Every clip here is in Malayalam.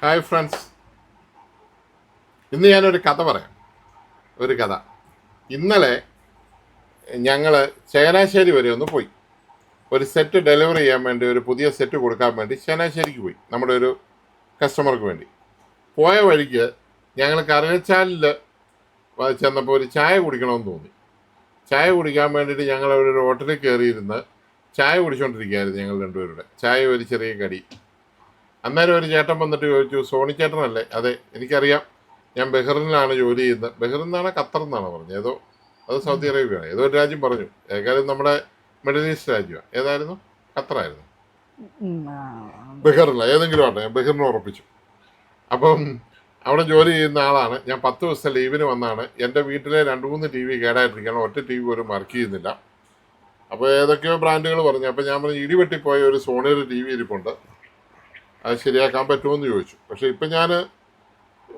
ഹായ് ഫ്രണ്ട്സ്, ഇന്ന് ഞാനൊരു കഥ പറയാം. ഒരു കഥ. ഇന്നലെ ഞങ്ങൾ ചങ്ങനാശ്ശേരി വരെ ഒന്ന് പോയി. ഒരു സെറ്റ് ഡെലിവറി ചെയ്യാൻ വേണ്ടി, ഒരു പുതിയ സെറ്റ് കൊടുക്കാൻ വേണ്ടി ചങ്ങനാശ്ശേരിക്ക് പോയി, നമ്മുടെ ഒരു കസ്റ്റമർക്ക് വേണ്ടി. പോയ വഴിക്ക് ഞങ്ങൾ കറുകച്ചാലിൽ ചെന്നപ്പോൾ ഒരു ചായ കുടിക്കണമെന്ന് തോന്നി. ചായ കുടിക്കാൻ വേണ്ടിയിട്ട് ഞങ്ങൾ അവിടെ ഒരു ഹോട്ടലിൽ കയറിയിരുന്ന് ചായ കുടിച്ചുകൊണ്ടിരിക്കുകയായിരുന്നു. ഞങ്ങൾ രണ്ടുപേരുടെ ചായ ഒരു ചെറിയ കടി. അന്നേരം ഒരു ചേട്ടൻ വന്നിട്ട് ചോദിച്ചു, സോണി ചേട്ടനല്ലേ? അതെ, എനിക്കറിയാം, ഞാൻ ബഹ്റിനിലാണ് ജോലി ചെയ്യുന്നത്. ബഹ്റിൻ എന്നാണ്, ഖത്തർ എന്നാണ് പറഞ്ഞത്, അത് സൗദി അറേബ്യയാണ്, ഏതോ ഒരു രാജ്യം പറഞ്ഞു. ഏതായാലും നമ്മുടെ മിഡിൽ ഈസ്റ്റ് രാജ്യമാണ്. ഏതായിരുന്നു? ഖത്തറായിരുന്നു, ബഹ്റിനില്ല, ഏതെങ്കിലും ആട്ടെ, ഞാൻ ബഹ്റിനെ ഉറപ്പിച്ചു. അപ്പം അവിടെ ജോലി ചെയ്യുന്ന ആളാണ്. ഞാൻ 10 ദിവസത്തെ ലീവിന് വന്നാണ്. എൻ്റെ വീട്ടിലെ 2-3 TV കേടായിട്ടിരിക്കുകയാണ്, ഒറ്റ TV പോലും വർക്ക് ചെയ്യുന്നില്ല. അപ്പോൾ ഏതൊക്കെയോ ബ്രാൻഡുകൾ പറഞ്ഞു. അപ്പം ഞാൻ പറഞ്ഞു, ഇടിവെട്ടിപ്പോയ ഒരു സോണിയുടെ TV ഇരിപ്പുണ്ട്, അത് ശരിയാക്കാൻ പറ്റുമെന്ന് ചോദിച്ചു. പക്ഷേ ഇപ്പം ഞാൻ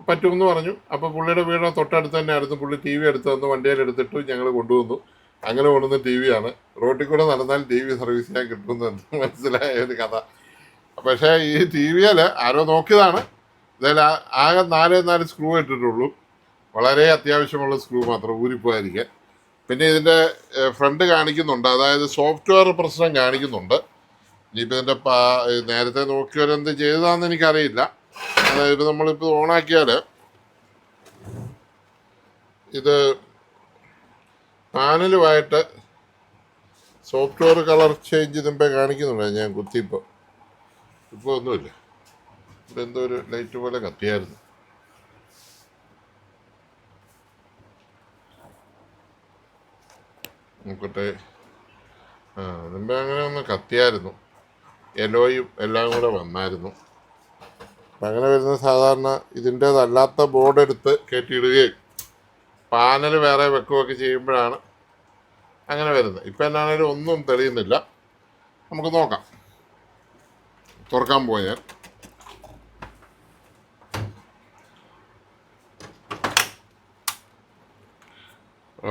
പറ്റുമെന്ന് പറഞ്ഞു. അപ്പോൾ പുള്ളിയുടെ വീട് തൊട്ടടുത്ത് തന്നെ ആയിരുന്നു. പുള്ളി TV എടുത്ത് തന്നു, വണ്ടിയിൽ എടുത്തിട്ട് ഞങ്ങൾ കൊണ്ടുവന്നു. അങ്ങനെ കൊണ്ടുവന്ന TV ആണ്. റോട്ടിൽ കൂടെ നടന്നാൽ TV സർവീസ് ചെയ്യാൻ കിട്ടുമെന്ന് മനസ്സിലായ ഒരു കഥ. പക്ഷേ ഈ TVയിൽ ആരോ നോക്കിയതാണ്. ഇതിൽ ആകെ 4 സ്ക്രൂ ഇട്ടിട്ടുള്ളൂ. വളരെ അത്യാവശ്യമുള്ള സ്ക്രൂ മാത്രം, ഊരിപ്പോയിരിക്കാൻ. പിന്നെ ഇതിൻ്റെ ഫ്രണ്ട് കാണിക്കുന്നുണ്ട്, അതായത് സോഫ്റ്റ്വെയർ പ്രശ്നം കാണിക്കുന്നുണ്ട്. ഇനിയിപ്പോൾ ഇതിൻ്റെ നേരത്തെ നോക്കിയവരെന്ത് ചെയ്തതാണെന്ന് എനിക്കറിയില്ല. അതായത് നമ്മളിപ്പോൾ ഓണാക്കിയാൽ ഇത് പാനലുമായിട്ട് സോഫ്റ്റ്വെയർ കളർ ചേഞ്ച് ഇതിപ്പോൾ കാണിക്കുന്നുണ്ട്. ഞാൻ കുത്തിയപ്പോൾ ഇപ്പോൾ ഒന്നുമില്ല. ഇവിടെ എന്തോ ഒരു ലൈറ്റ് പോലെ കത്തിയായിരുന്നു. നോക്കട്ടെ. മുമ്പേ അങ്ങനെ ഒന്ന് കത്തിയായിരുന്നു, യെലോയും എല്ലാം കൂടെ വന്നായിരുന്നു. അപ്പം അങ്ങനെ വരുന്ന സാധാരണ ഇതിൻ്റേതല്ലാത്ത ബോർഡ് എടുത്ത് കയറ്റിയിടുകയും പാനൽ വേറെ വെക്കുകയൊക്കെ ചെയ്യുമ്പോഴാണ് അങ്ങനെ വരുന്നത്. ഇപ്പം എന്നാണേലും ഒന്നും തെളിയുന്നില്ല. നമുക്ക് നോക്കാം. തുറക്കാൻ പോയാൽ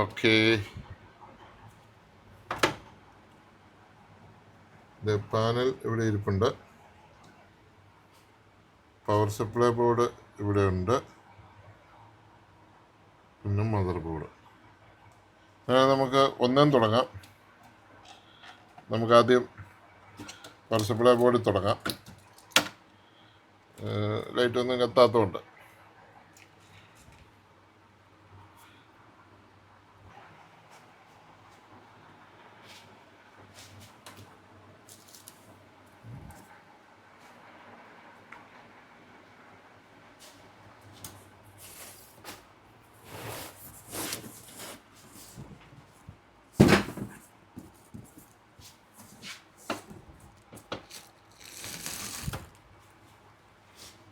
ഓക്കെ. പാനൽ ഇവിടെ ഇരിപ്പുണ്ട്. പവർ സപ്ലൈ ബോർഡ് ഇവിടെ ഉണ്ട്. പിന്നെ മദർ ബോർഡ്. നമുക്ക് ഒന്നും തുടങ്ങാം. നമുക്കാദ്യം പവർ സപ്ലൈ ബോർഡിൽ തുടങ്ങാം. ലൈറ്റൊന്നും കത്താത്തതുകൊണ്ട്.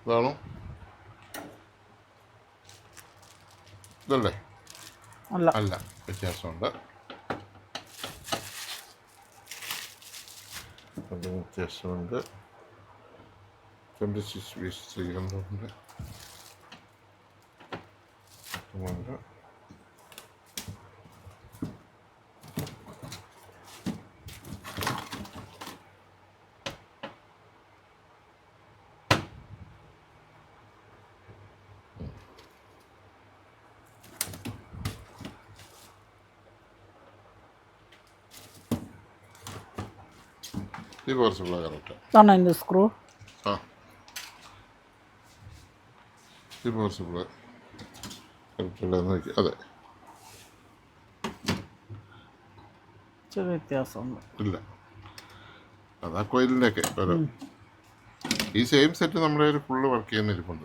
ഇതാണോ? ഇതല്ലേ? അല്ല, വ്യത്യാസമുണ്ട്. അത് വ്യത്യാസമുണ്ട്. 26/300 ഈ പവർ സപ്ലൈ കറക്റ്റ് സ്ക്രൂ. ഈ പവർ സപ്ലൈ കറക്റ്റ് അല്ലേ നോക്കി. അതെ, വ്യത്യാസമുണ്ട്. ഇല്ല, അതാ കോയിലിൻ്റെ ഒക്കെ ഓരോ. ഈ സെയിം സെറ്റ് നമ്മുടെ ഒരു ഫുള്ള് വർക്ക് ചെയ്യുന്ന ഇരിപ്പുണ്ട്.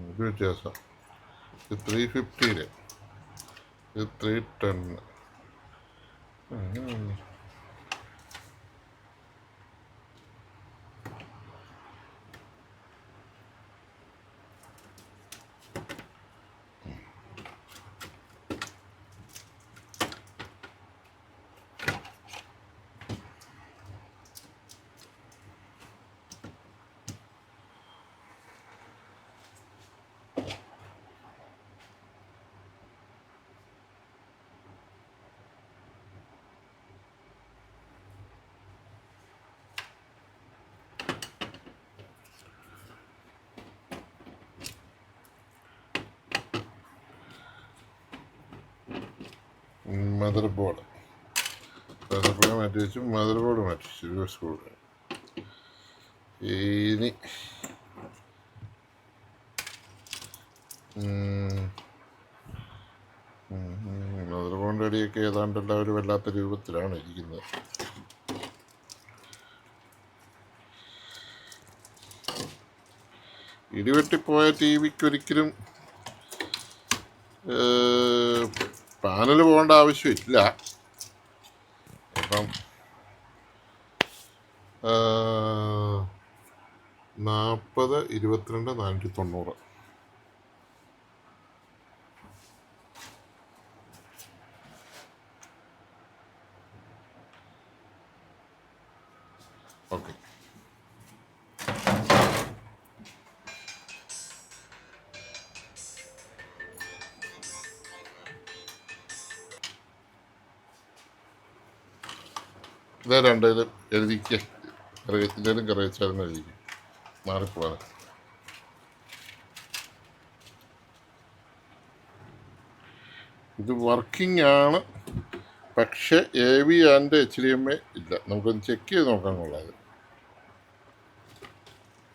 ഇത് വ്യത്യാസം. ഇത് 350, ഇത് 310. മദർ ബോർഡ് മാറ്റി വെച്ചു. മദർ ബോർഡ് മാറ്റി വെച്ചു. സ്ക്രൂ ഇനി മദർ ബോർഡിൻ്റെ അടിയൊക്കെ ഏതാണ്ട് എല്ലാവരും വല്ലാത്ത രൂപത്തിലാണ് ഇരിക്കുന്നത്. ഇടിവെട്ടിപ്പോയ ടി വിക്ക് ഒരിക്കലും പാനൽ പോകേണ്ട ആവശ്യമില്ല. അപ്പം 40 22 490. ഓക്കെ. ഇതേ രണ്ടേലും എഴുതിക്കുക. ഇതിലും കറിയിച്ചാലും എഴുതിക്കും. മാറിപ്പോവാൻ. ഇത് വർക്കിംഗ് ആണ്, പക്ഷെ AV ആൻഡ് HDMI ഇല്ല. നമുക്കൊന്ന് ചെക്ക് ചെയ്ത് നോക്കാൻ കൊള്ളാത്.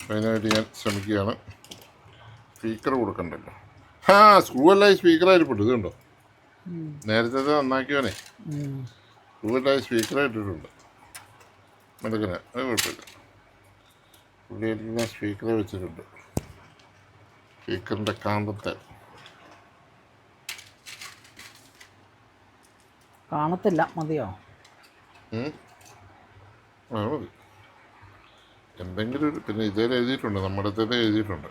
അതിനായിട്ട് ഞാൻ ശ്രമിക്കുകയാണ്. സ്പീക്കർ കൊടുക്കണ്ടല്ലോ. സ്ക്രൂ എല്ലാം സ്പീക്കറായിരിക്കും. ഇതുണ്ടോ, നേരത്തെ നന്നാക്കിയോനെ സ്ക്രൂ എല്ലാം സ്പീക്കറായിട്ടിട്ടുണ്ട്. അതൊക്കെ അത് കുഴപ്പമില്ല. പുള്ളിയെല്ലാം സ്പീക്കറെ വെച്ചിട്ടുണ്ട്. സ്പീക്കറിൻ്റെ കാന്തത്തെ കാണത്തില്ല. മതിയോ? മതി. എന്തെങ്കിലും ഒരു പിന്നെ ഇതേ എഴുതിയിട്ടുണ്ട്, നമ്മുടെ അടുത്തത് എഴുതിയിട്ടുണ്ട്.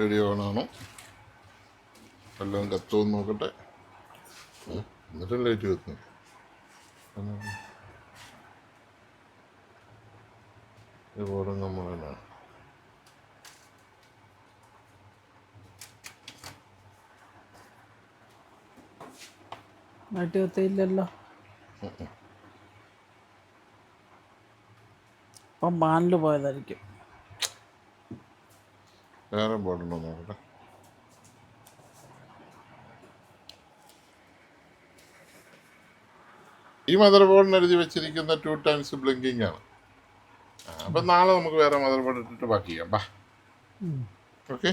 റേഡിയോ ഓണാണോ, എല്ലാം കത്തുമെന്ന് നോക്കട്ടെ. എന്നിട്ട് ലൈറ്റ് കത്തുന്നു. ഇതുപോലെ നമ്മളാണ് ലൈറ്റ് കത്തിയില്ലല്ലോ. അപ്പം പാനൽ പോയതായിരിക്കും. വേറെ ബോർഡുണ്ടോ നോക്കട്ടെ. ഈ മദർ ബോർഡിന് എഴുതി വെച്ചിരിക്കുന്ന 2 times ബ്ലിങ്കിങ് ആണ്. അപ്പം നാളെ നമുക്ക് വേറെ മദർ ബോർഡ് ഇട്ടിട്ട് ബാക്കി ചെയ്യാം. ബാ. ഓക്കെ.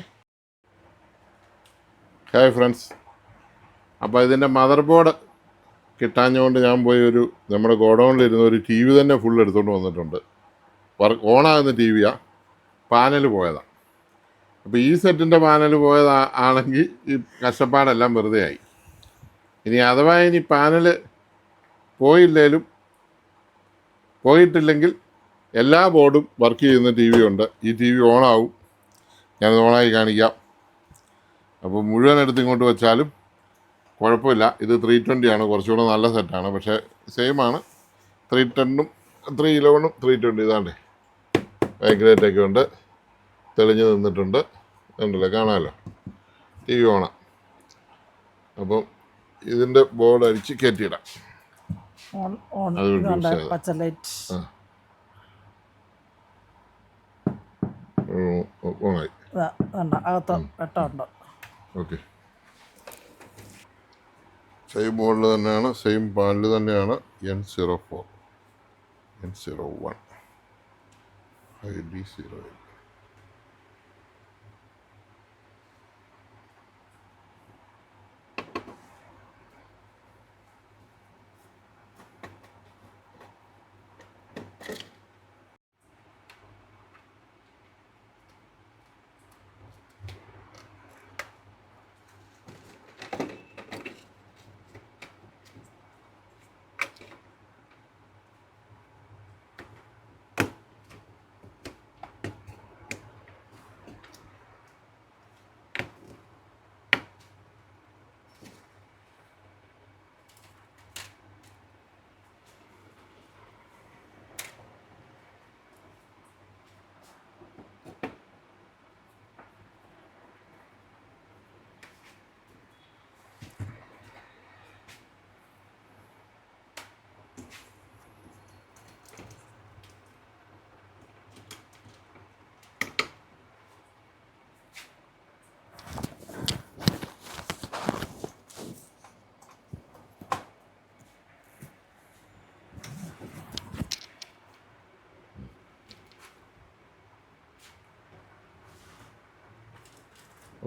Hi friends. അപ്പോൾ ഇതിൻ്റെ മദർ ബോർഡ് കിട്ടാഞ്ഞുകൊണ്ട് ഞാൻ പോയി നമ്മുടെ ഗോഡൗണിലിരുന്ന ഒരു TV തന്നെ ഫുൾ എടുത്തുകൊണ്ട് വന്നിട്ടുണ്ട്. ഓണാകുന്ന TVയാണ്. പാനൽ പോയതാണ്. അപ്പോൾ ഈ സെറ്റിൻ്റെ പാനൽ പോയതാണെങ്കിൽ ഈ കഷ്ടപ്പാടെല്ലാം വെറുതെ ആയി. ഇനി അഥവാ ഇനി പാനൽ പോയിട്ടില്ലെങ്കിൽ എല്ലാ ബോർഡും വർക്ക് ചെയ്യുന്ന TV ഉണ്ട്. ഈ TV ഓണാവും. ഞാനത് ഓണാക്കി കാണിക്കാം. അപ്പോൾ മുഴുവൻ എടുത്ത് ഇങ്ങോട്ട് വെച്ചാലും കുഴപ്പമില്ല. ഇത് 320 ആണ്, കുറച്ചുകൂടെ നല്ല സെറ്റാണ്. പക്ഷേ സെയിം ആണ്. 310ഉം 311ഉം 320 ഇതാണ്ടേ വൈഗ്രേറ്റൊക്കെ ഉണ്ട്. തെളിഞ്ഞ് നിന്നിട്ടുണ്ട്. ഉണ്ടല്ലോ, കാണാമല്ലോ. TV ഓണാം. അപ്പം ഇതിൻ്റെ ബോർഡ് അടിച്ച് കയറ്റിയിടാം. പച്ച ലൈറ്റ് ഓണായി. വെട്ടമുണ്ട്. ഓക്കെ. സെയിം ബോർഡിൽ തന്നെയാണ്, സെയിം പാനൽ തന്നെയാണ്. N04 N01 ID08.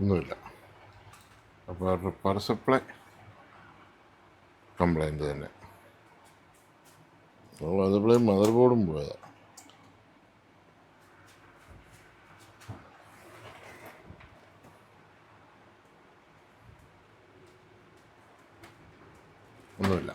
ഒന്നുമില്ല. അപ്പോൾ അവരുടെ പവർ സപ്ലൈ കംപ്ലൈൻറ്റ് തന്നെ. അതുപോലെ മദർ ബോർഡും പോയതാണ്. ഒന്നുമില്ല.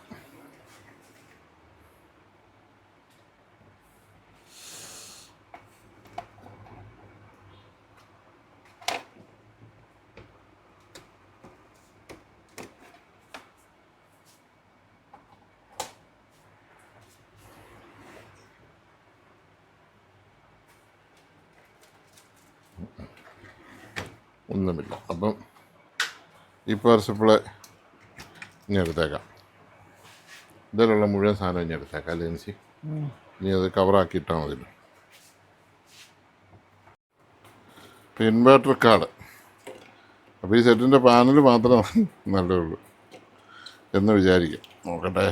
ഒന്നുമില്ല. അപ്പം ഈ പവർ സപ്ലൈ ഇനി എടുത്തേക്കാം. ഇതിലുള്ള മുഴുവൻ സാധനം ഇനി എടുത്തേക്കാം അല്ലേ എനിക്ക്? ഇനി അത് കവറാക്കിയിട്ടാൽ മതിയല്ലോ. Inverter card. അപ്പോൾ ഈ സെറ്റിൻ്റെ പാനൽ മാത്രമേ നല്ലതുള്ളൂ എന്ന് വിചാരിക്കും. നോക്കട്ടെ.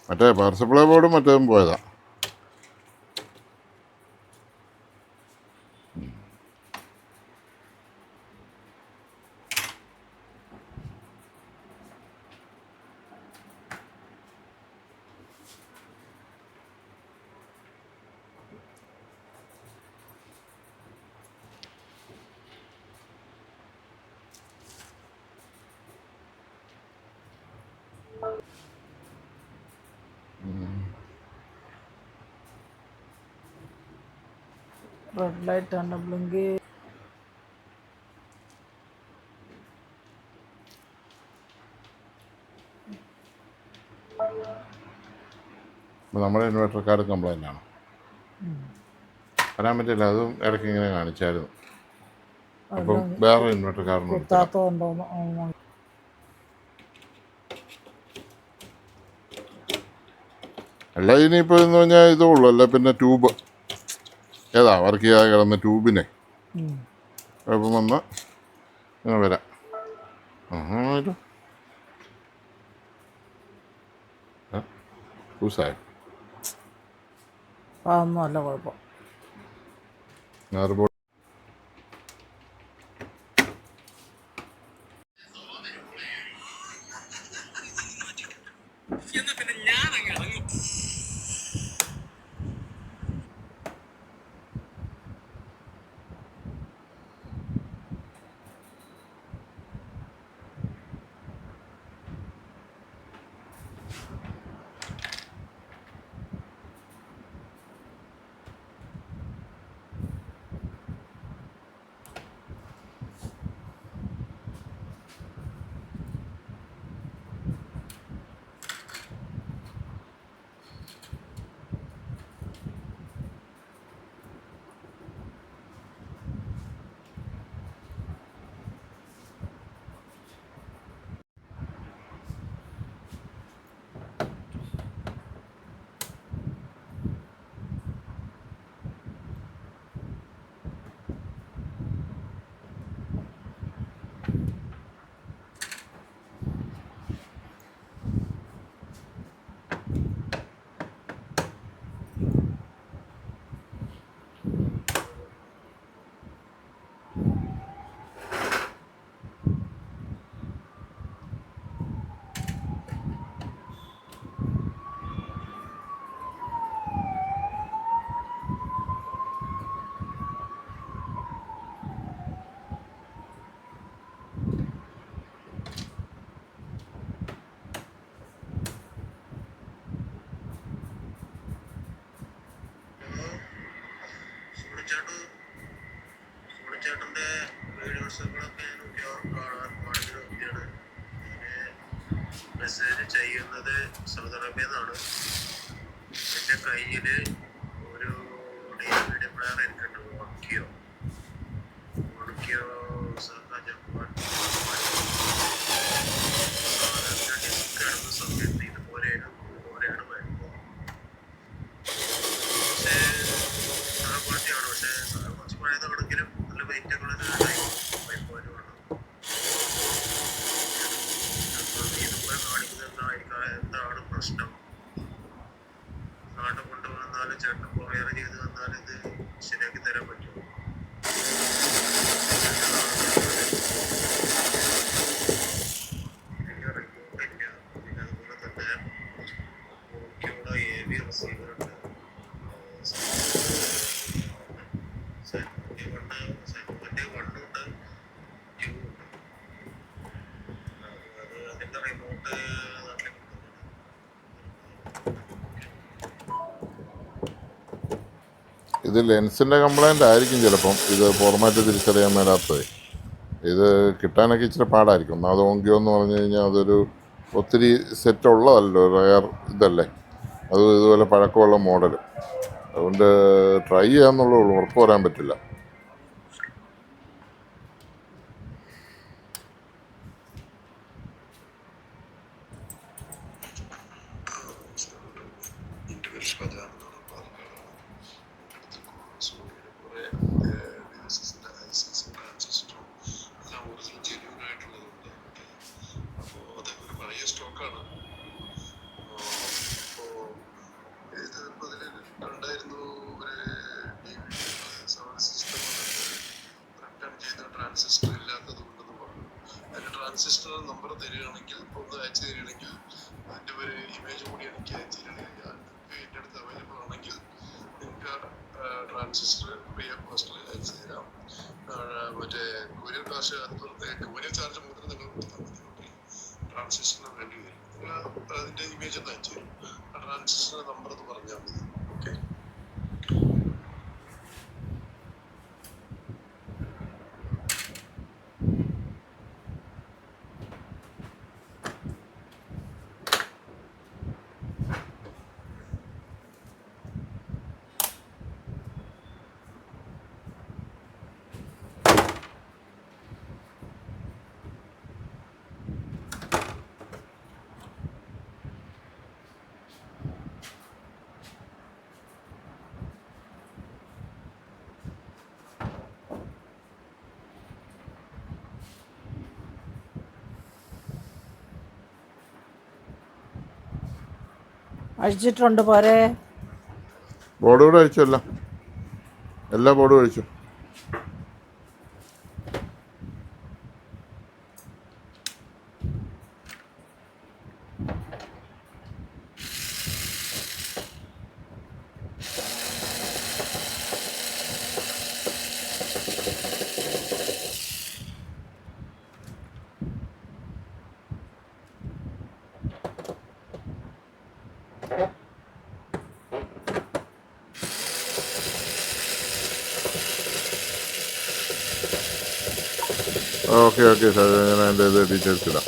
മറ്റേ പവർ സപ്ലൈ ബോർഡും മറ്റേതും പോയതാണ്. റെഡ് ലൈറ്റ് ആണ് ബ്ലിങ്ക്. അപ്പോൾ നമ്മുടെ ഇൻവെർട്ടർ കാർഡ് കംപ്ലൈൻ്റ് ആണ്. വരാൻ പറ്റില്ല. അതും ഇടയ്ക്ക് ഇങ്ങനെ കാണിച്ചായിരുന്നു. അപ്പം വേറെ ഇൻവെർട്ടർ കാർഡ് കുത്താത്തതുണ്ടോന്ന് അല്ല. ഇനിയിപ്പോൾ എന്ന് പറഞ്ഞാൽ ഇതേ ഉള്ളൂ. അല്ല പിന്നെ ട്യൂബ് ഏതാ വർക്ക് ചെയ്യാതെ കിടന്ന ട്യൂബിനെ കുഴപ്പം വന്നാൽ അങ്ങനെ വരാം. പൂസായോ? അതൊന്നും അല്ല കുഴപ്പം. മദർബോർഡ് ചേട്ടൻ്റെ വീഡിയോസുകളൊക്കെ കാണാൻ മെസ്സേജ് ചെയ്യുന്നത് സൗദി അറേബ്യയിൽ നിന്നാണ്. എൻ്റെ കയ്യിൽ ഒരു DVD പ്ലെയർ ഇരിക്കുന്നുണ്ട്. ഉണക്കിയോ ജപ്പാൻ ഡിസ്ക് ഇടുന്ന സമയത്ത് ഇതുപോലെയാണ് വരുന്നത്. പക്ഷേ സാധനം ക്വാളിറ്റിയാണ്. പക്ഷേ സാധനം കുറച്ച് പഴയതാണെങ്കിലും നല്ല വെയിറ്റുകളൊരു വരുമാനമാണ്. ഇതുപോലെ കാണിക്കുന്നത് എന്താണ് പ്രശ്നം? നാട്ടിൽ കൊണ്ടുവന്നാലും ഇത് ലെൻസിൻ്റെ കംപ്ലൈൻ്റ് ആയിരിക്കും ചിലപ്പം. ഇത് ഫോർമാറ്റ് തിരിച്ചറിയാൻ മേലാത്തത്. ഇത് കിട്ടാനൊക്കെ ഇച്ചിരി പാടായിരിക്കും. ഒന്നാമത് ഓങ്കിയോ എന്ന് പറഞ്ഞു കഴിഞ്ഞാൽ അതൊരു ഒത്തിരി സെറ്റ് ഉള്ളതല്ലോ, റയർ ഇതല്ലേ. അത് ഇതുപോലെ പഴക്കമുള്ള മോഡൽ. അതുകൊണ്ട് ട്രൈ ചെയ്യാമെന്നുള്ളൂ, ഉറപ്പ് പറയാൻ പറ്റില്ല. ഇന്റർവ്യൂസ് പതിനാണെന്നാണ് പറഞ്ഞത്. സോണിയുടെ കുറെ ലൈസൻസും ട്രാൻസിസ്റ്ററും എല്ലാം ഒറിജിനൽ ജെന്യൂൻ ആയിട്ടുള്ളതുണ്ട്. അപ്പോൾ അതൊക്കെ ഒരു പഴയ സ്റ്റോക്കാണ്. അപ്പോൾ ഇത് ഇപ്പോൾ ഇതിൽ ഉണ്ടായിരുന്നു ഒരു സൗണ്ട് സിസ്റ്റം റിട്ടേൺ ചെയ്ത ട്രാൻസിസ്റ്റർ ഇല്ലാത്തത് കൊണ്ടെന്ന് പറഞ്ഞു. അതിൻ്റെ ട്രാൻസിസ്റ്റർ നമ്പർ തരികയാണെങ്കിൽ ഒന്ന് അയച്ചു തരികയാണെങ്കിൽ അതിൻ്റെ ഒരു ഇമേജ് കൂടി എനിക്ക് അയച്ചു തരികയാണെങ്കിൽ എൻ്റെ അടുത്ത് അവൈലബിൾ ആണെങ്കിൽ നിങ്ങൾക്ക് ട്രാൻസിസ്റ്റർ ഫ്രീ ഓഫ് കോസ്റ്റിൽ അയച്ചു തരാം. മറ്റേ കൊറിയർ കാശ് കൊറിയർ ചാർജ് മാത്രം നിങ്ങൾ കൊടുത്താൽ മതി. ഓക്കെ, ട്രാൻസിസ്റ്ററിന് വേണ്ടി വരും. നിങ്ങൾ അതിൻ്റെ ഇമേജ് ഒന്ന് അയച്ചു തരും. ആ ട്രാൻസിസ്റ്ററിൻ്റെ നമ്പർ ഒന്ന് പറഞ്ഞാൽ മതി. ഓക്കെ. അഴിച്ചിട്ടുണ്ട് പോരെ. ബോർഡ് കൂടെ അഴിച്ചു, എല്ലാ ബോർഡും അഴിച്ചു. ഓക്കെ സാർ, ഞാൻ അതിൻ്റെ ഇത് ഡീറ്റെയിൽസ് ഇടാം.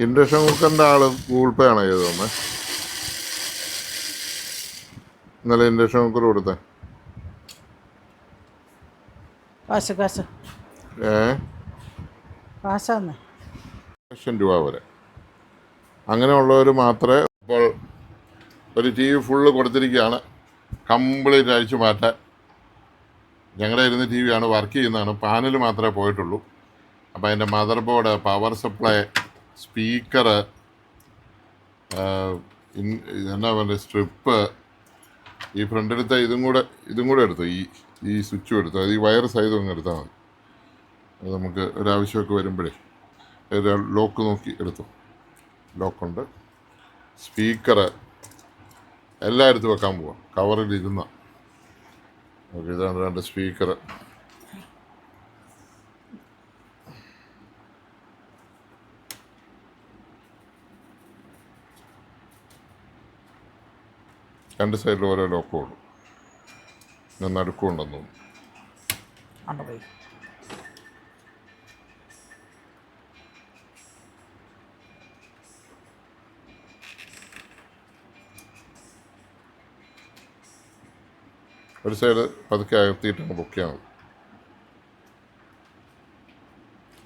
ഇൻഡക്ഷൻ കുക്കറിൻ്റെ ആൾ ഗൂഗിൾ പേ ആണോ ചെയ്തത്? തന്നെ ഇന്നലെ ഇൻഡക്ഷൻ കുക്കർ കൊടുത്തേ കാശ് കാശാന്ന് 1,00,000 രൂപ വരെ. അങ്ങനെയുള്ളവർ മാത്രമേ. ഇപ്പോൾ ഒരു ടി വി ഫുള്ള് കൊടുത്തിരിക്കുകയാണ്, കംപ്ലീറ്റ് അഴിച്ചു മാറ്റാൻ. ഞങ്ങളുടെ ഇരുന്ന് ടി വിയാണ്, വർക്ക് ചെയ്യുന്നതാണ്. പാനൽ മാത്രമേ പോയിട്ടുള്ളൂ. അപ്പോൾ അതിൻ്റെ mother board, power supply, speaker, എന്നാ പറയുക, സ്ട്രിപ്പ്, ഈ ഫ്രണ്ടിലത്തെ ഇതും കൂടെ എടുത്തു. ഈ ഈ സ്വിച്ചും എടുത്തു, അത് ഈ വയർ സൈതും അങ്ങ് എടുത്താൽ മതി. അത് നമുക്ക് ഒരാവശ്യമൊക്കെ വരുമ്പോഴേ ഒരു ലോക്ക് നോക്കി എടുത്തു. ലോക്കുണ്ട്. സ്പീക്കർ എല്ലാം എടുത്ത് വെക്കാൻ പോവാം, കവറിൽ ഇരുന്ന. ഓക്കെ, ഇതാണ് 2 സ്പീക്കർ. രണ്ട് സൈഡിൽ ഓരോ ലോക്കും ഉള്ളു. ഞാൻ നടുക്കുണ്ടെന്ന് തോന്നുന്നു. അവിടെ പോയി. ഒരു സൈഡ് പതുക്കെ അകത്തിയിട്ട് അങ്ങ് പൊക്കിയാൽ മതി.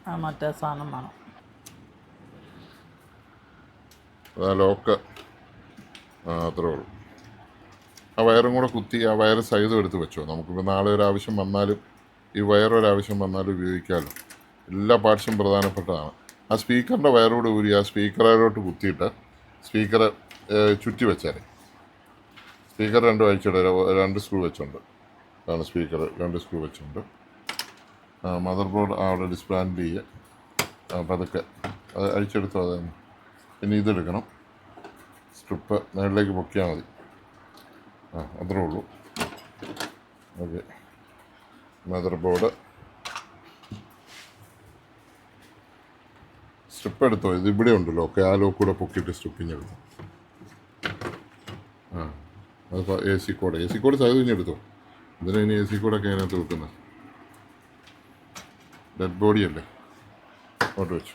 ആ മറ്റേ സാധനം വേണം. അതാ ലോക്ക്. അത്രേ ഉള്ളൂ. ആ വയറും കൂടെ കുത്തി ആ വയർ സൈതും എടുത്ത് വെച്ചോ. നമുക്കിപ്പോൾ നാളെ ഒരാവശ്യം വന്നാലും ഈ വയറൊരാവശ്യം വന്നാലും ഉപയോഗിക്കാമല്ലോ. എല്ലാ പാർട്സും പ്രധാനപ്പെട്ടതാണ്. ആ സ്പീക്കറിൻ്റെ വയറോട് ഊരി ആ സ്പീക്കറിലോട്ട് കുത്തിയിട്ട് സ്പീക്കർ ചുറ്റി വെച്ചാൽ സ്പീക്കർ 2 അഴിച്ചിട്ട് 2 സ്ക്രൂ വെച്ചുണ്ട്. അതാണ് സ്പീക്കർ, 2 സ്ക്രൂ വെച്ചുണ്ട്. മദർ ബോർഡ് അവിടെ ഡിസ്പ്ലാൻഡ് ചെയ്യുക. പതുക്കെ അത് അഴിച്ചെടുത്തു. അത് പിന്നെ ഇതെടുക്കണം, സ്ട്രിപ്പ് മേളിലേക്ക് പൊക്കിയാൽ മതി. അത്രേ ഉള്ളൂ. ഓക്കെ, മദർ ബോർഡ് സ്ട്രിപ്പ് എടുത്തോ. ഇത് ഇവിടെ ഉണ്ടല്ലോ. ഓക്കെ, ആ ലോക്ക് കൂടെ പൊക്കിയിട്ട് സ്ട്രിപ്പിങ് എടുത്തു. അതിപ്പോൾ AC കോഡ് സൈഡ് എടുത്തോ. ഇതിന് ഇനി AC കോഡൊക്കെ അതിനകത്ത് വെക്കുന്നത് ഡെഡ് ബോഡി അല്ലേ, അങ്ങോട്ട് വെച്ചു.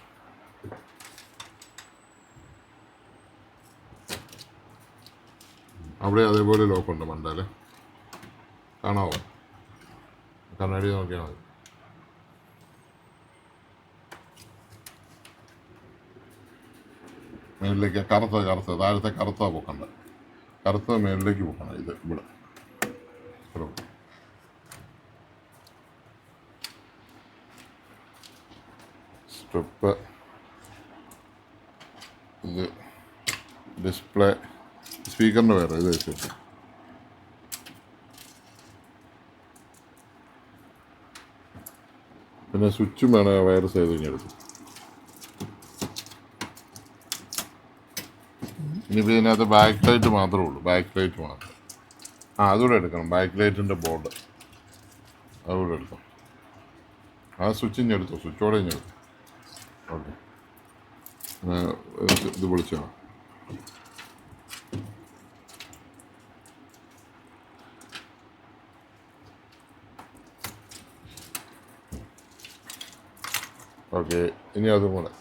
അവിടെ അതേപോലെ ലോക്കുണ്ട് മണ്ടാല്. കാണാവോ? കണ്ണാടി നോക്കിയാൽ മതി. മേളിലേക്ക് കറുത്ത താഴത്തെ കറുത്ത പൊക്കണ്ട, കറുത്ത മേളിലേക്ക് പൊക്കണം. ഇത് ഇവിടെ സ്ട്രിപ്പ്, ഇത് ഡിസ്പ്ലേ, സ്പീക്കറിൻ്റെ വേറെ ഇത് വെച്ചിട്ട് പിന്നെ സ്വിച്ചും വേണം. വയർ സൈഡ് കഴിഞ്ഞെടുത്തു. ഇനിയിപ്പോൾ ഇതിനകത്ത് ബാക്ക് ലൈറ്റ് മാത്രമേ ഉള്ളൂ, ബാക്ക് ലൈറ്റ് മാത്രം. അതുകൂടെ എടുക്കണം, ബാക്ക് ലൈറ്റിൻ്റെ ബോർഡ് അതുകൂടെ എടുക്കാം. ആ സ്വിച്ച് ഇനി എടുത്തോ, സ്വിച്ചോടെ ഇനി എടുത്തു. ഓക്കെ, ഇത് വിളിച്ചോ. ഓക്കെ, ഇനി അതും കൂടെ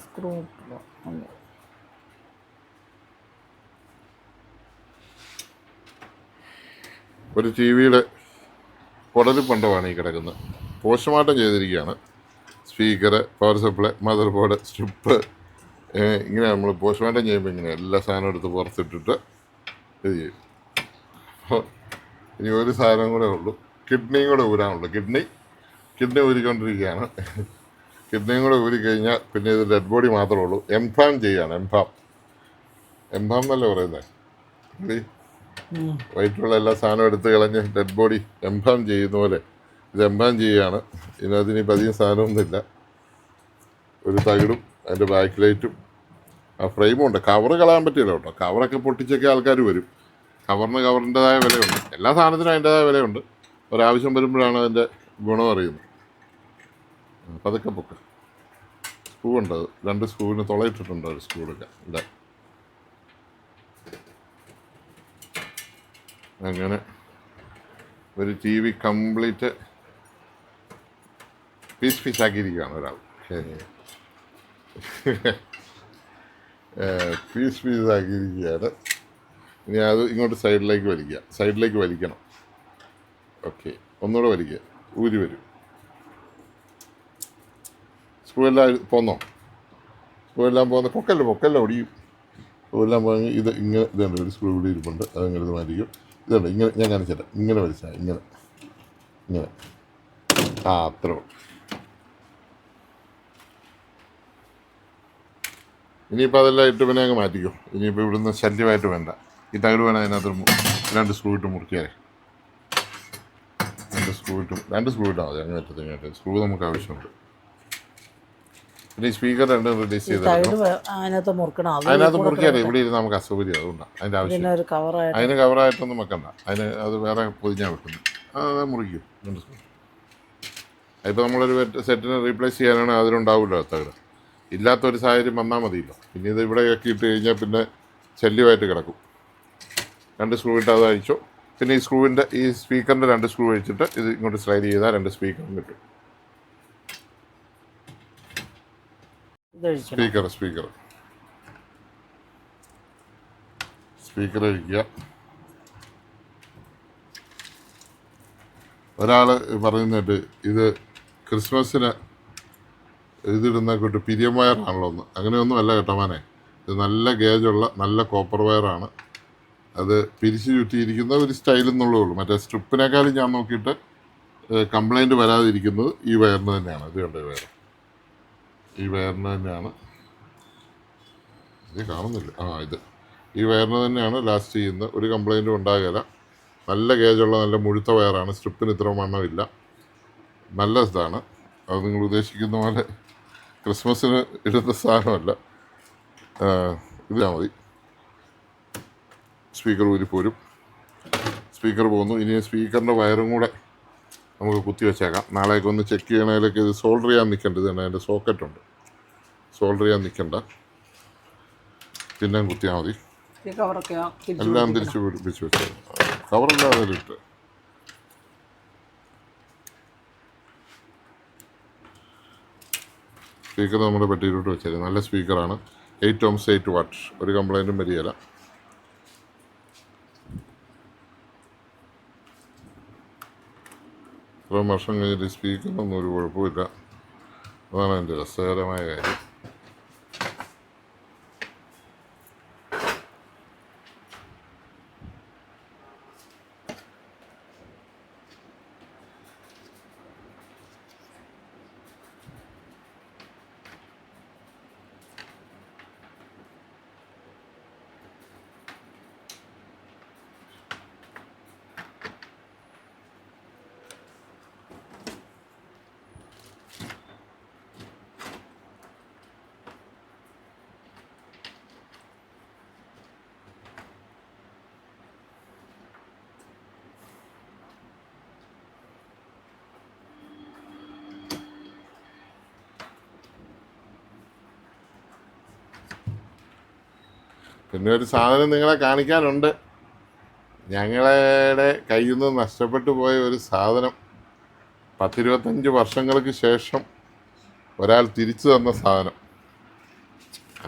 സ്ക്രൂ. ഒരു ടി വിയുടെ കുടൽ പണ്ടമാണ് ഈ കിടക്കുന്നത്. പോസ്റ്റ്മോർട്ടം ചെയ്തിരിക്കുകയാണ്. Speaker, power supply, mother board, strip, ഇങ്ങനെ നമ്മൾ പോസ്റ്റ്മോർട്ടം ചെയ്യുമ്പോൾ ഇങ്ങനെ എല്ലാ സാധനവും എടുത്ത് പുറത്തിട്ടിട്ട് ഇത് ചെയ്യും. അപ്പോൾ ഇനി ഒരു സാധനം കൂടെ ഉള്ളൂ, കിഡ്നിയും കൂടെ ഊരാനുള്ളൂ. കിഡ്നി ഊരിക്കൊണ്ടിരിക്കുകയാണ്. കിഡ്നിയും കൂടെ ഊരി കഴിഞ്ഞാൽ പിന്നെ ഇത് ഡെഡ് ബോഡി മാത്രമേ ഉള്ളൂ. എംഫാം ചെയ്യാണ്. എംഫാം എന്നല്ലേ പറയുന്നത്? വൈറ്റുള്ള എല്ലാ സാധനവും എടുത്ത് കളഞ്ഞ് ഡെഡ് ബോഡി എംഫാം ചെയ്യുന്ന പോലെ ഇത് എംഫാം ചെയ്യുകയാണ്. ഇതിനകത്തിനിപ്പോൾ അധികം സാധനമൊന്നുമില്ല. ഒരു തകിടും അതിൻ്റെ ബാക്ക് ലൈറ്റും ആ ഫ്രെയിമും ഉണ്ട്. കവറ് കളയാൻ പറ്റില്ല കേട്ടോ. കവറൊക്കെ പൊട്ടിച്ചൊക്കെ ആൾക്കാർ വരും. കവറിൻ്റെതായ വിലയുണ്ട്. എല്ലാ സാധനത്തിനും അതിൻ്റെതായ വിലയുണ്ട്. ഒരാവശ്യം വരുമ്പോഴാണ് അതിൻ്റെ ഗുണം അറിയുന്നത്. പതുക്കെ പൊക്ക. സ്ക്രൂ ഉണ്ട്, 2 സ്ക്രൂവിന് തുളയിട്ടിട്ടുണ്ട്. ഒരു സ്ക്രൂവിലൊക്കെ ഇവിടെ. അങ്ങനെ ഒരു ടി വി കംപ്ലീറ്റ് പീസാക്കിയിരിക്കുകയാണ് ഒരാൾ. പീസാക്കിയിരിക്കുകയാണ്. ഇനി അത് ഇങ്ങോട്ട് സൈഡിലേക്ക് വലിക്കണം. ഓക്കെ, ഒന്നുകൂടെ വലിക്കുക. ഊരി വരും. സ്ക്രൂ എല്ലാം പോന്നോ? സ്ക്രൂ എല്ലാം പോകുന്ന പൊക്കല്ല ഒടിയും. സ്ക്രൂ എല്ലാം പോയി. ഇത് ഇങ്ങനെ ഇതുണ്ട്, ഒരു സ്ക്രൂ ഇവിടെ ഇരിപ്പുണ്ട്. അതങ്ങനെ ഇത് മാറ്റിക്കും. ഇതുണ്ട്, ഇങ്ങനെ ഞാൻ കാണിച്ചിട്ട് ഇങ്ങനെ വലിച്ചാൽ ഇങ്ങനെ അത്ര. ഇനിയിപ്പോൾ അതെല്ലാം ഇട്ട് പിന്നെ അങ്ങ് മാറ്റിക്കും. ഇനിയിപ്പോൾ ഇവിടുന്ന് ശല്യമായിട്ട് വേണ്ട. ഈ തകിട് വേണം അതിനകത്ത് 2 സ്ക്രൂ ഇട്ട് മുറിക്കാതെ. സ്ക്രൂ ഇട്ടും 2 സ്ക്രൂ ഇട്ടാൽ മതി. അങ്ങനെ ഇങ്ങോട്ട് സ്ക്രൂ നമുക്ക് ആവശ്യമുണ്ട്. പിന്നെ ഈ സ്പീക്കർ രണ്ടും റിലീസ് ചെയ്തെടുക്കണം. അതിനകത്ത് മുറുക്കണം. അതിനകത്ത് മുറിക്കാതെ ഇവിടെ ഇരുന്ന് നമുക്ക് അസൗകര്യം, അതുകൊണ്ടാണ് അതിൻ്റെ ആവശ്യം. ഒരു കവറായിട്ട് അതിന് കവറായിട്ടൊന്നും വെക്കണ്ട, അത് വേറെ പൊതിഞ്ഞാൽ വെക്കുന്നത്. അത് മുറിക്കും 2 സ്ക്രൂ. അതിപ്പോൾ നമ്മളൊരു സെറ്റിന് റീപ്ലേസ് ചെയ്യാനാണ് അതിലുണ്ടാവില്ല തകട്. ഇല്ലാത്തൊരു സാഹചര്യം വന്നാൽ മതിയല്ലോ. പിന്നെ ഇത് ഇവിടെയൊക്കെ ഇട്ട് കഴിഞ്ഞാൽ പിന്നെ ശല്യമായിട്ട് കിടക്കും. 2 സ്ക്രൂ ഇട്ട് അത് അഴിച്ചു. പിന്നെ ഈ സ്ക്രൂവിൻ്റെ ഈ സ്പീക്കറിൻ്റെ 2 സ്ക്രൂ വെച്ചിട്ട് ഇത് ഇങ്ങോട്ട് സ്ലൈഡ് ചെയ്താൽ 2 സ്പീക്കറും കിട്ടും. സ്പീക്കർ അഴിക്കുക. ഒരാൾ പറയുന്നുണ്ട് ഇത് ക്രിസ്മസിന് ഇതിടുന്ന കൂട്ട് പിരിയം വയറാണല്ലോ എന്ന്. അങ്ങനെയൊന്നും അല്ല കേട്ടോ മോനെ. ഇത് നല്ല ഗേജുള്ള നല്ല കോപ്പർ വയറാണ്. അത് പിരിച്ച് ചുറ്റിയിരിക്കുന്ന ഒരു സ്റ്റൈൽ എന്നുള്ളേ ഉള്ളൂ. മറ്റേ സ്ട്രിപ്പിനേക്കാളും ഞാൻ നോക്കിയിട്ട് കംപ്ലൈൻറ്റ് വരാതിരിക്കുന്നത് ഈ വയറിന് തന്നെയാണ്. ഇത് കണ്ട വയർ ഈ വയറിന് തന്നെയാണ്. ഇത് കാണുന്നില്ല. ഇത് ഈ വയറിന് തന്നെയാണ് ലാസ്റ്റ് ചെയ്യുന്നത്. ഒരു കംപ്ലൈൻറ്റും ഉണ്ടാകില്ല. നല്ല ഗേജുള്ള നല്ല മുഴുത്ത വയറാണ്. സ്ട്രിപ്പിന് ഇത്ര വണ്ണമില്ല. നല്ല ഇതാണ്. അത് നിങ്ങൾ ഉദ്ദേശിക്കുന്ന പോലെ ക്രിസ്മസിന് ഇടുന്ന സാധനമല്ല. ഇതാ മതി. സ്പീക്കർ ഊരിപ്പോരും. സ്പീക്കർ പോകുന്നു. ഇനി സ്പീക്കറിൻ്റെ വയറും കൂടെ നമുക്ക് കുത്തി വെച്ചേക്കാം. നാളേക്ക് ഒന്ന് ചെക്ക് ചെയ്യണതിലേക്ക് ഇത് സോൾഡർ ചെയ്യാൻ നിൽക്കേണ്ടത് തന്നെ. അതിൻ്റെ സോക്കറ്റുണ്ട്, സോൾഡർ ചെയ്യാൻ നിൽക്കണ്ട. പിന്നെ കുത്തിയാൽ മതി. എല്ലാം തിരിച്ച് പിടിപ്പിച്ച് വെച്ചത് കവറെല്ലാം അതിലിട്ട്. സ്പീക്കർ നമ്മുടെ പെട്ടിയിലോട്ട് വെച്ചാൽ നല്ല സ്പീക്കറാണ്. 8 ohms 8 watt. ഒരു കംപ്ലൈൻറ്റും വരികയില്ല. ഇത്രയും വർഷം കഴിഞ്ഞിട്ട് സ്പീക്കറിനൊന്നും ഒരു കുഴപ്പമില്ല. അതാണ് എൻ്റെ രസകരമായ കാര്യം. പിന്നെ ഒരു സാധനം നിങ്ങളെ കാണിക്കാനുണ്ട്. ഞങ്ങളുടെ കയ്യിൽ നിന്ന് നഷ്ടപ്പെട്ടു പോയ ഒരു സാധനം 10-25 വർഷങ്ങൾക്ക് ശേഷം ഒരാൾ തിരിച്ചു തന്ന സാധനം.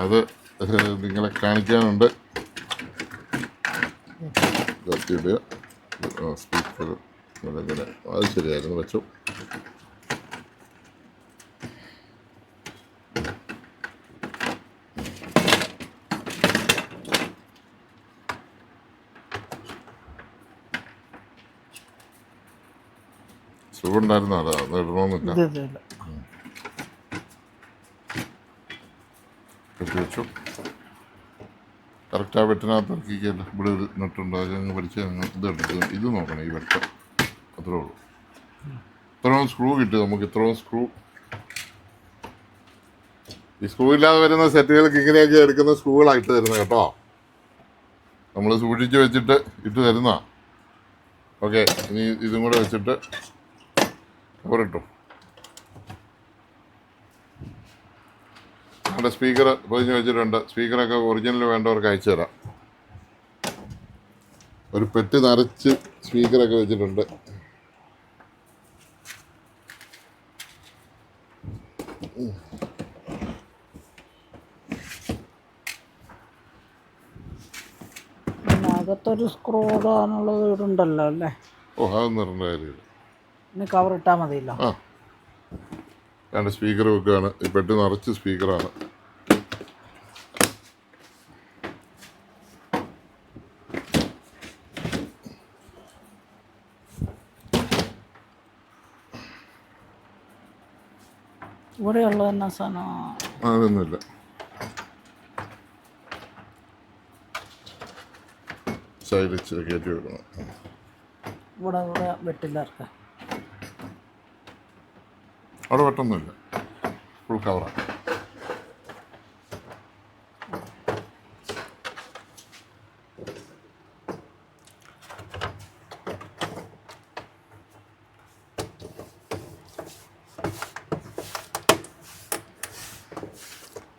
അത് നിങ്ങളെ കാണിക്കാനുണ്ട്. സ്പീക്കർ അത് ശരിയായിരുന്നു വെച്ചു. സുഖമുണ്ടായിരുന്നു. അതാ അത് ഇടണമെന്നില്ല. കെട്ടി വെച്ചു. കറക്റ്റ് ആ വെട്ടിനകത്ത് ഇറക്കിക്കല്ല. ഇവിടെ ഒരു നെട്ടുണ്ട്. അത് ഞങ്ങൾ പഠിച്ച് ഞങ്ങൾ ഇത് നോക്കണം. ഈ വെട്ടം അത്രേ ഉള്ളൂ. ഇത്രയും സ്ക്രൂ കിട്ടി നമുക്ക്. ഇത്രയും സ്ക്രൂ. ഈ സ്ക്രൂ ഇല്ലാതെ വരുന്ന സെറ്റുകൾക്ക് ഇങ്ങനെയൊക്കെ എടുക്കുന്ന സ്ക്രൂകളായിട്ട് തരുന്നത് കേട്ടോ. നമ്മൾ സൂക്ഷിച്ച് വെച്ചിട്ട് ഇട്ട് തരുന്ന. ഓക്കെ, ഇനി ഇതും കൂടെ വെച്ചിട്ട് കവറിട്ടു. നമ്മുടെ സ്പീക്കർ പൊതിഞ്ഞ് വെച്ചിട്ടുണ്ട്. സ്പീക്കറൊക്കെ ഒറിജിനൽ വേണ്ടവർക്ക് അയച്ചു തരാം. ഒരു പെട്ടി നിറച്ച് സ്പീക്കറൊക്കെ വെച്ചിട്ടുണ്ട്. അകത്തൊരു സ്ക്രൂ ഇടാനുള്ള വീടുണ്ടല്ലോ അല്ലേ? അതൊന്നും ഇടേണ്ട കാര്യമില്ല. ഇനി കവർ ഇട്ടാൽ മതിയല്ലോ. രണ്ട് സ്പീക്കർ വെക്കുകയാണ്. ഈ പെട്ടി നിറച്ച് സ്പീക്കറാണ്. ഇവിടെയുള്ള തന്നെ സാധനം അതൊന്നുമില്ല. സൈഡ് ഇച്ചിരി കയറ്റി വെക്കണം. ഇവിടെ വെട്ടില്ല. അവിടെ വെട്ടൊന്നുമില്ല, ഫുൾ കവറാണ്.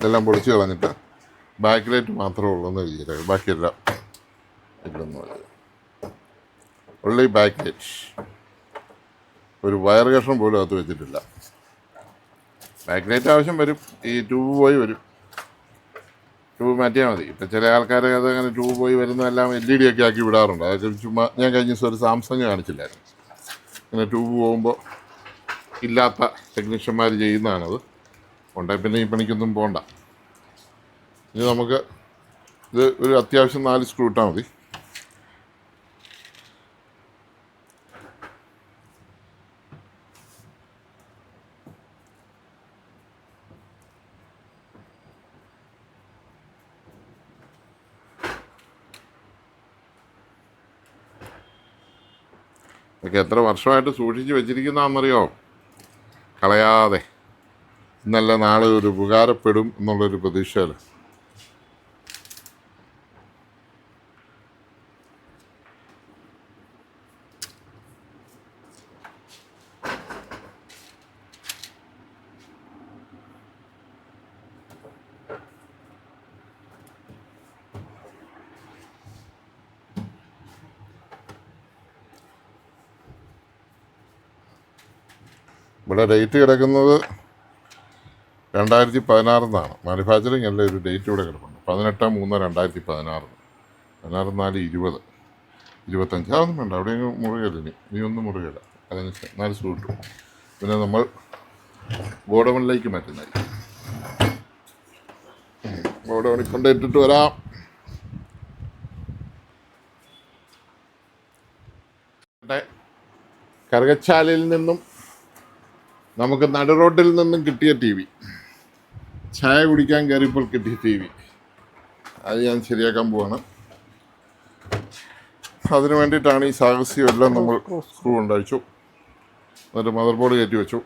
ഇതെല്ലാം പൊളിച്ച് കളഞ്ഞിട്ട് ബാക്ക് ലൈറ്റ് മാത്രമേ ഉള്ളൂ എന്ന് എഴുതിയത്, ബാക്കിയെല്ലാം ഇല്ലെന്ന് പറയുന്നത്. ഉള്ളി ബാക്ക് ലൈറ്റ്, ഒരു വയർ കഷ്ണം പോലും അകത്ത് വെച്ചിട്ടില്ല. ബാക്ക് ലൈറ്റ് ആവശ്യം വരും, ഈ ട്യൂബ് പോയി വരും, ട്യൂബ് മാറ്റിയാൽ മതി. ഇപ്പം ചില ആൾക്കാർ അതങ്ങനെ ട്യൂബ് പോയി വരുന്നതെല്ലാം LED ഒക്കെ ആക്കി വിടാറുണ്ട്. അതൊക്കെ ചുമ്മാ, ഞാൻ കഴിഞ്ഞ ദിവസം ഒരു സാംസങ് കാണിച്ചില്ലായിരുന്നു, ഇങ്ങനെ ട്യൂബ് പോകുമ്പോൾ ഇല്ലാത്ത ടെക്നീഷ്യന്മാർ ചെയ്യുന്നതാണത്. കൊണ്ടാൽ പിന്നെ ഈ പണിക്കൊന്നും പോകണ്ട. ഇനി നമുക്ക് ഇത് ഒരു അത്യാവശ്യം 4 സ്ക്രൂ ഇട്ടാൽ മതി. ഇതൊക്കെ എത്ര വർഷമായിട്ട് സൂക്ഷിച്ച് വെച്ചിരിക്കുന്നതാണെന്നറിയോ, കളയാതെ. ഇന്നല്ല നാളെ ഒരു ഉപകാരപ്പെടും എന്നുള്ളൊരു പ്രതീക്ഷയിൽ. ഇവിടെ ഡേറ്റ് കിടക്കുന്നത് 2016 മാനുഫാക്ചറിങ് അല്ല, ഒരു ഡേറ്റ് ഇവിടെ കിടപ്പുണ്ട്, 18/3/2016. 16/4/20, 25. അതൊന്നും വേണ്ട, അവിടെ മുറുകയില്ല, ഇനി ഒന്നും മുറുകയില്ല. അതിന് 4 സ്ക്രൂ ഇട്ടു. പിന്നെ നമ്മൾ ഗോഡൗണിലേക്ക് മാറ്റുന്നതായിരിക്കും. ഗോഡൗണിൽ കൊണ്ടിട്ടിട്ട് വരാം. കറുകച്ചാലിൽ നിന്നും നമുക്ക് നടുറോഡിൽ നിന്നും കിട്ടിയ TV, ചായ കുടിക്കാൻ കയറിയപ്പോൾ കിട്ടിയ TV, അത് ഞാൻ ശരിയാക്കാൻ പോവാണ്. അതിന് വേണ്ടിയിട്ടാണ് ഈ സാഹസ്യം എല്ലാം നമ്മൾ സ്ക്രൂ ഉണ്ടായിച്ചു, എന്നിട്ട് മദർ ബോർഡ് കയറ്റി വെച്ചു.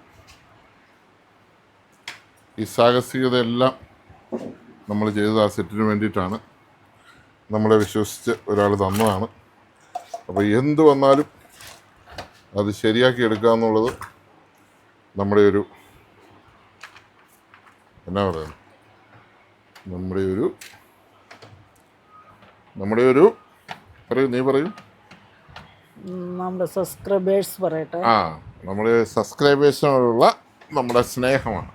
ഈ സാഹസികതയെല്ലാം നമ്മൾ ചെയ്തത് ആ സെറ്റിന് വേണ്ടിയിട്ടാണ്, നമ്മളെ വിശ്വസിച്ച് ഒരാൾ തന്നതാണ്. അപ്പോൾ എന്ത് വന്നാലും അത് ശരിയാക്കി എടുക്കുക എന്നുള്ളത് നമ്മുടെ ഒരു, എന്നാ പറയുന്നത്, നമ്മുടെ ഒരു പറയൂ, നീ പറയൂ. നമ്മുടെ സബ്സ്ക്രൈബേഴ്സ് പറയട്ടെ. നമ്മുടെ സബ്സ്ക്രൈബേഴ്സിനോടുള്ള നമ്മുടെ സ്നേഹമാണ്.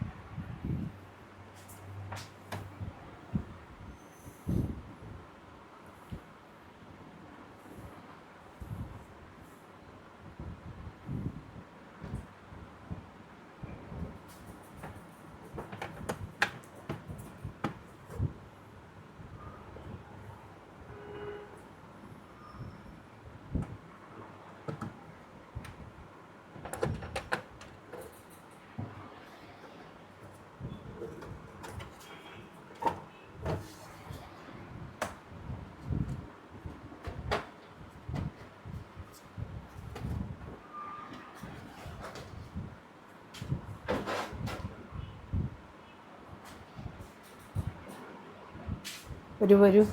വരൂ.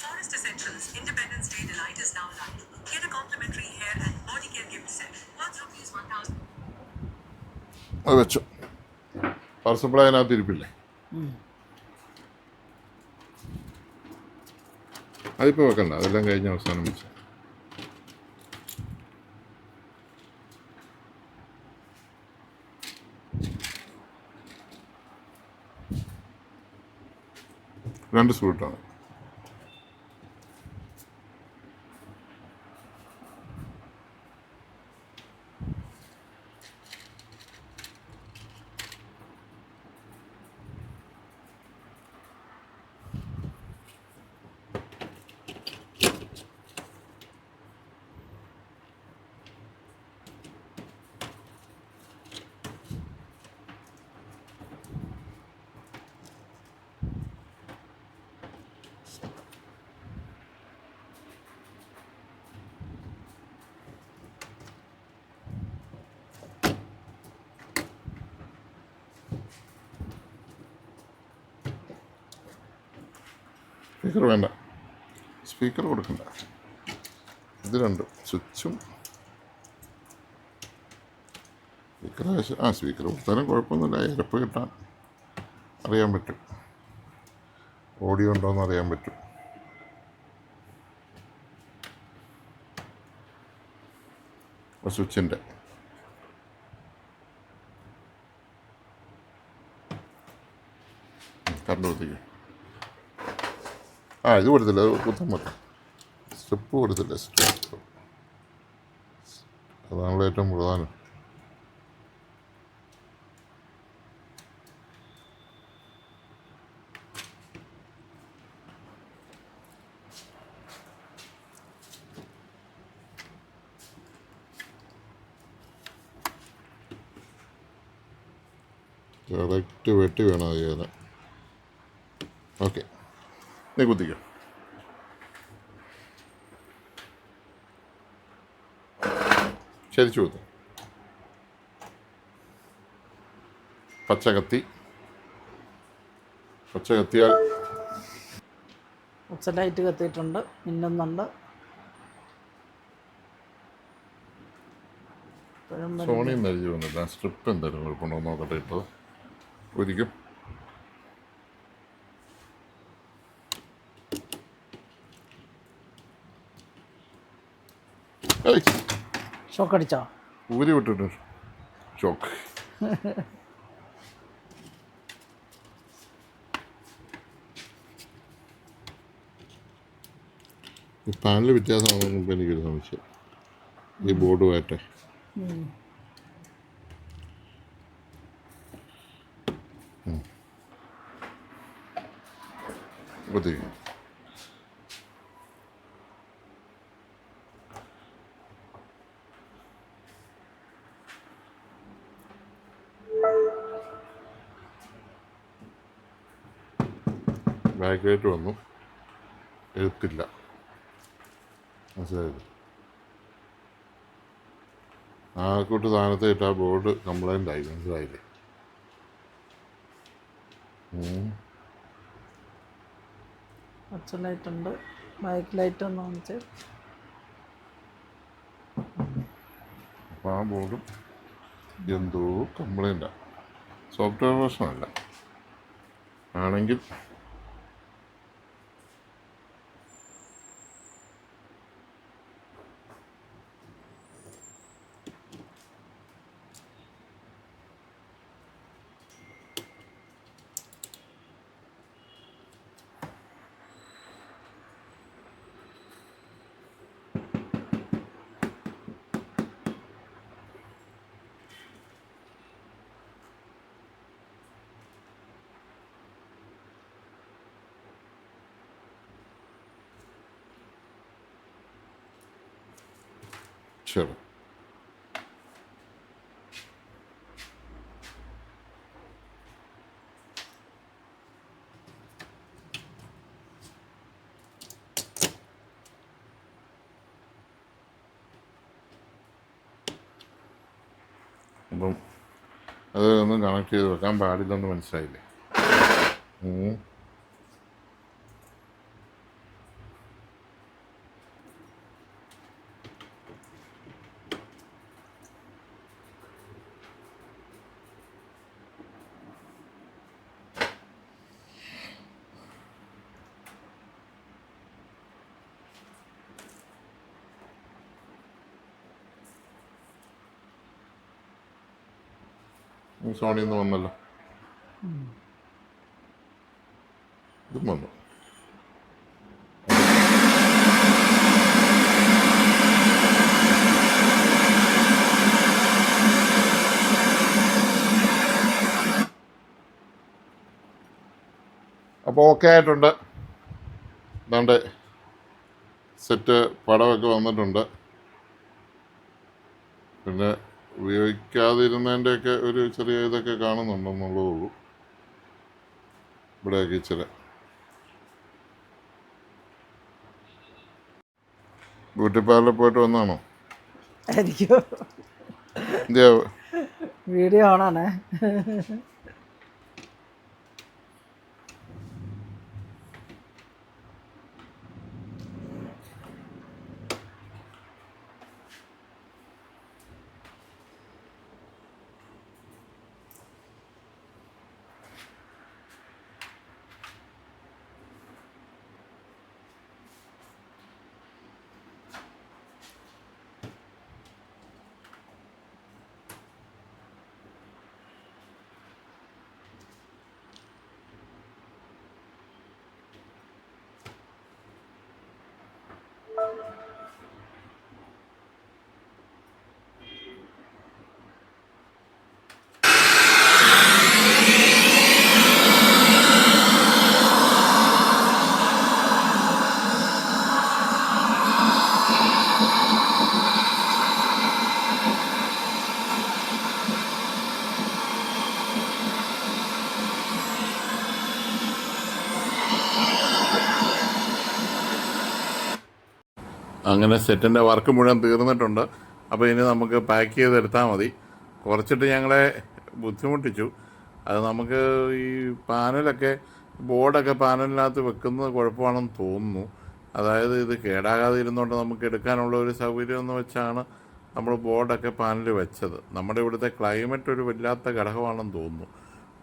Forest Essentials Independence Day Delight is now live. Get a complimentary hair and body care gift set worth ₹1,000. അത് വെച്ചു. പവർ സപ്ലൈ അതിനകത്ത് ഇരിപ്പില്ലേ, അതിപ്പോൾ വെക്കണ്ട, അതെല്ലാം കഴിഞ്ഞ അവസാനം വെച്ചു. രണ്ട് സ്ക്രൂ ഇട്ടാണ്. സ്പീക്കർ വേണ്ട, സ്പീക്കർ കൊടുക്കണ്ട. ഇത് രണ്ടും സ്വിച്ചും സ്പീക്കർ സ്പീക്കർ കൊടുത്താലും കുഴപ്പമൊന്നുമില്ല. ഇരപ്പ് കിട്ടാൻ അറിയാൻ പറ്റും, ഓഡിയോ ഉണ്ടോയെന്ന് അറിയാൻ പറ്റും. സ്വിച്ചിൻ്റെ കറണ്ട് കുത്തിക്ക്. ഇത് കൊടുത്തില്ല, അത് കുത്താൻ മതി. സ്റ്റെപ്പ് കൊടുത്തില്ല, സ്റ്റെപ്പ് അതാണല്ലോ ഏറ്റവും പ്രധാനം. കറക്റ്റ് വെട്ടി വേണം അത് ചെയ്യാൻ. ഓക്കെ, നീ കുത്തിക്കോ. ശരിച്ചു കുത്തും. പച്ചക്കത്തിയാൽ പച്ച ലൈറ്റ് കത്തിയിട്ടുണ്ട്, മിന്നുന്നുണ്ട്. സോണി നരിഞ്ഞു വന്നില്ല. സ്ട്രിപ്പ് എന്തായാലും കുഴപ്പമുണ്ടോ നോക്കട്ടെ. ഇപ്പോൾ ഒരിക്കും ഷോക്കടിച്ചോ? ഊരി വിട്ടിട്ട് ഷോക്ക്. ഈ പാനൽ വ്യത്യാസമാണെന്ന് മുമ്പ് എനിക്കൊരു സംശയം. ഈ ബോർഡുമായിട്ടെ കുത്തി. ബാക്ക് ലൈറ്റ് വന്നു, എഴുത്തില്ല. മനസ്സിലായത്? ആ കൂട്ട് സാധനത്തായിട്ട് ആ ബോർഡ് കംപ്ലൈൻ്റ് ആയി. മനസ്സിലായില്ലേ? പച്ച ലൈറ്റ് ഉണ്ട്, ബാക്ക് ലൈറ്റ് ഒന്ന് കാണിച്ച്. അപ്പോൾ ആ ബോർഡും എന്തോ കംപ്ലൈൻ്റാണ്. സോഫ്റ്റ്വെയർ പ്രശ്നമല്ല. ആണെങ്കിൽ ശരി. അപ്പം അത് ഒന്ന് കണക്ട് ചെയ്ത് വെക്കാൻ പാടില്ലെന്ന് മനസ്സിലായില്ലേ? സോണിയിൽ നിന്ന് വന്നല്ലോ, ഇതും വന്നു. അപ്പോൾ ഓക്കെ ആയിട്ടുണ്ട്. ദാണ്ടെ സെറ്റ് പടമൊക്കെ വന്നിട്ടുണ്ട്. പിന്നെ ഉപയോഗിക്കാതിരുന്നതിൻ്റെയൊക്കെ ഒരു ചെറിയ ഇതൊക്കെ കാണുന്നുണ്ടെന്നുള്ളതേ ഉള്ളൂ. ഇവിടെയൊക്കെ ഇച്ചിരി ബ്യൂട്ടി പാർലറിൽ പോയിട്ട് വന്നാണോ? ആയിരിക്കും. എന്തിയാ വീഡിയോ ഓണാണേ. അങ്ങനെ സെറ്റിൻ്റെ വർക്ക് മുഴുവൻ തീർന്നിട്ടുണ്ട്. അപ്പോൾ ഇനി നമുക്ക് പാക്ക് ചെയ്തെടുത്താൽ മതി. കുറച്ചിട്ട് ഞങ്ങളെ ബുദ്ധിമുട്ടിച്ചു. അത് നമുക്ക് ഈ പാനലൊക്കെ ബോർഡൊക്കെ പാനലിനകത്ത് വെക്കുന്നത് കുഴപ്പമാണെന്ന് തോന്നുന്നു. അതായത് ഇത് കേടാകാതെ ഇരുന്നുകൊണ്ട് നമുക്ക് എടുക്കാനുള്ള ഒരു സൗകര്യം എന്ന് വെച്ചാണ് നമ്മൾ ബോർഡൊക്കെ പാനൽ വെച്ചത്. നമ്മുടെ ഇവിടുത്തെ ക്ലൈമറ്റ് ഒരു വല്ലാത്ത ഘടകമാണെന്ന് തോന്നുന്നു.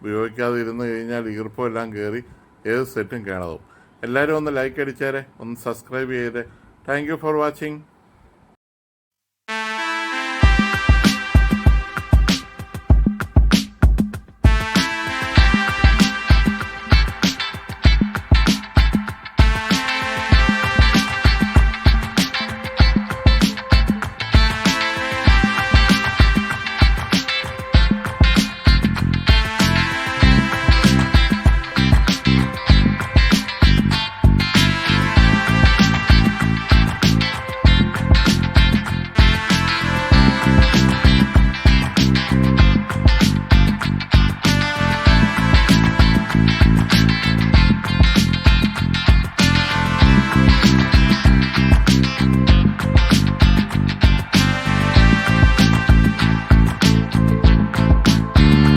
ഉപയോഗിക്കാതെ ഇരുന്ന് കഴിഞ്ഞാൽ ഈർപ്പം എല്ലാം കയറി ഏത് സെറ്റും കേടാവും. എല്ലാവരും ഒന്ന് ലൈക്ക് അടിച്ചേരെ, ഒന്ന് സബ്സ്ക്രൈബ് ചെയ്തേ. Thank you for watching.